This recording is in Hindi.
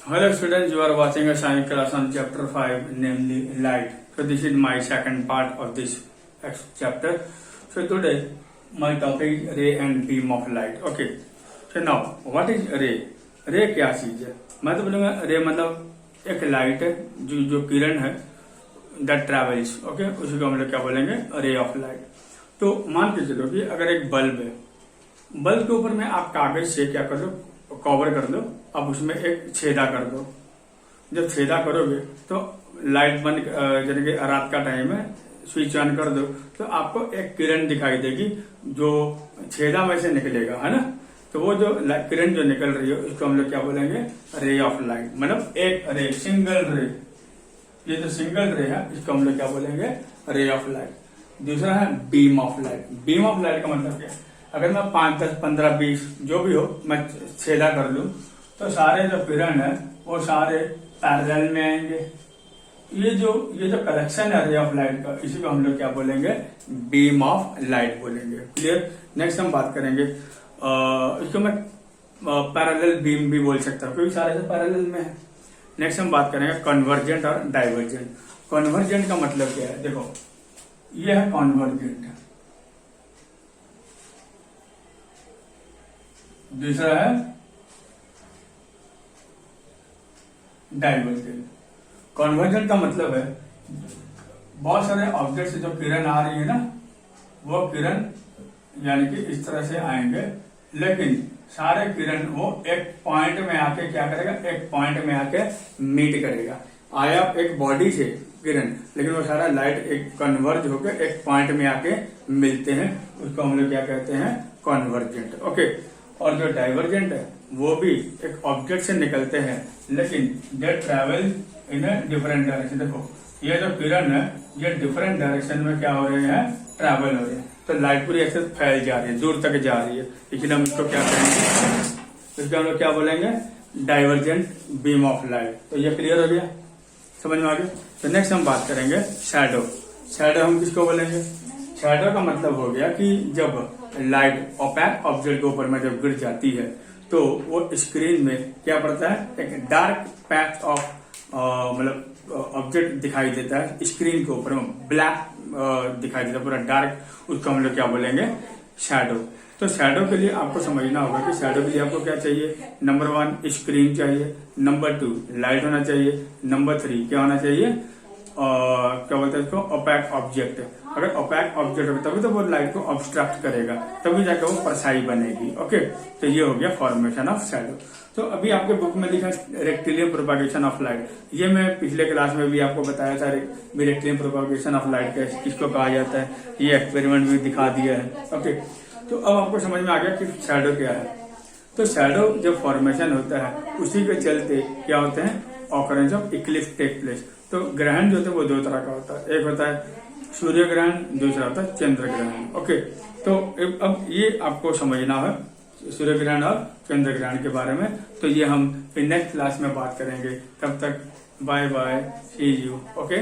Hello students, you are watching a science class on chapter 5, namely light. So this is my second part of this chapter. So today my topic is ray and beam of light. Okay. So now what is ray? रे क्या चीज है? मैं तो बोलूंगा रे मतलब एक लाइट है जो किरण है दैट ट्रेवल्स. ओके, उसी को हम लोग क्या बोलेंगे? Ray of light. तो मान के चलो कि अगर एक बल्ब है, बल्ब के ऊपर में आप कागज से क्या कर दो, कवर कर दो, अब उसमें एक छेदा कर दो. जब छेदा करोगे तो लाइट बंद, यानी कि रात का टाइम है, स्विच ऑन कर दो तो आपको एक किरण दिखाई देगी जो छेदा में से निकलेगा, है ना. तो वो जो किरण जो निकल रही है उसको हम लोग क्या बोलेंगे? Ray of light. मतलब एक रे, सिंगल रे. ये जो सिंगल रे है इसको हम लोग क्या बोलेंगे? Ray of light. दूसरा है beam of light. Beam of light का मतलब क्या है? अगर मैं 5, 10, 15, 20 जो भी हो मैं छेदा कर लूं तो सारे जो किरण है वो सारे पैरेलल में आएंगे. ये जो कलेक्शन है रे ऑफ लाइट का, इसी को हम लोग क्या बोलेंगे? बीम ऑफ लाइट बोलेंगे. क्लियर. नेक्स्ट हम बात करेंगे, इसको मैं पैरेलल बीम भी बोल सकता हूँ क्योंकि सारे से पैरेलल में है. नेक्स्ट हम बात करेंगे कन्वर्जेंट और डाइवर्जेंट. कन्वर्जेंट का मतलब क्या है? देखो ये है कन्वर्जेंट, दूसरा है डाइवर्जेंट. कन्वर्जेंट का मतलब है बहुत सारे ऑब्जेक्ट से जो किरण आ रही है ना, वो किरण यानी कि इस तरह से आएंगे, लेकिन सारे किरण वो एक पॉइंट में आके क्या करेगा? एक पॉइंट में आके मीट करेगा. आया एक बॉडी से किरण, लेकिन वो सारा लाइट एक कन्वर्ज होकर एक पॉइंट में आके मिलते हैं. उसको हम लोग क्या कहते हैं? कन्वर्जेंट. ओके. और जो डाइवर्जेंट है वो भी एक ऑब्जेक्ट से निकलते हैं, लेकिन they travel in a different direction. देखो ये जो किरण है ये डिफरेंट डायरेक्शन में क्या हो रहे हैं? ट्रेवल हो रहे हैं. तो लाइट पूरी ऐसे फैल जा रही है, दूर तक जा रही है, इसलिए हम इसको क्या करेंगे? इसको हम लोग क्या बोलेंगे? Divergent beam of light. तो ये क्लियर हो गया, समझ में आ गया. तो नेक्स्ट हम बात करेंगे शैडो. शैडो हम किसको बोलेंगे? शैडो का मतलब हो गया कि जब लाइट ओपैक ऑब्जेक्ट के ऊपर में जब गिर जाती है तो वो स्क्रीन में क्या पड़ता है? एक डार्क पैच ऑफ मतलब ऑब्जेक्ट दिखाई देता है स्क्रीन के ऊपर में, ब्लैक दिखाई देता है पूरा डार्क. उसको हम लोग क्या बोलेंगे? शैडो. तो शैडो के लिए आपको समझना होगा कि शैडो के लिए आपको क्या चाहिए? नंबर 1 स्क्रीन चाहिए, नंबर 2 लाइट होना चाहिए, नंबर 3 क्या होना चाहिए? क्या बोलते हैं इसको? Opaque object. अगर ओपैक ऑब्जेक्ट होगा तभी तो वो लाइट को ऑब्स्ट्रक्ट करेगा, तभी जाकर वो परछाई बनेगी. ओके. तो ये हो गया फॉर्मेशन ऑफ शैडो. तो अभी आपके बुक में लिखा रेक्टिलियम प्रोपागेशन ऑफ लाइट. ये मैं पिछले क्लास में भी आपको बताया था रेक्टिलियम प्रोपागेशन ऑफ लाइट किसको कहा जाता है. ये एक्सपेरिमेंट भी दिखा दिया है. ओके. तो अब आपको समझ में आ गया कि शैडो क्या है. तो शैडो जब फॉर्मेशन होता है उसी के चलते क्या होते हैं? Occurrence of eclipse take place. तो ग्रहण जो होता है वो 2 तरह का होता है. एक होता है सूर्य ग्रहण, दूसरा होता है चंद्र ग्रहण. ओके. तो अब ये आपको समझना है सूर्य ग्रहण और चंद्र ग्रहण के बारे में. तो ये हम नेक्स्ट क्लास में बात करेंगे. तब तक bye bye, see you. Okay.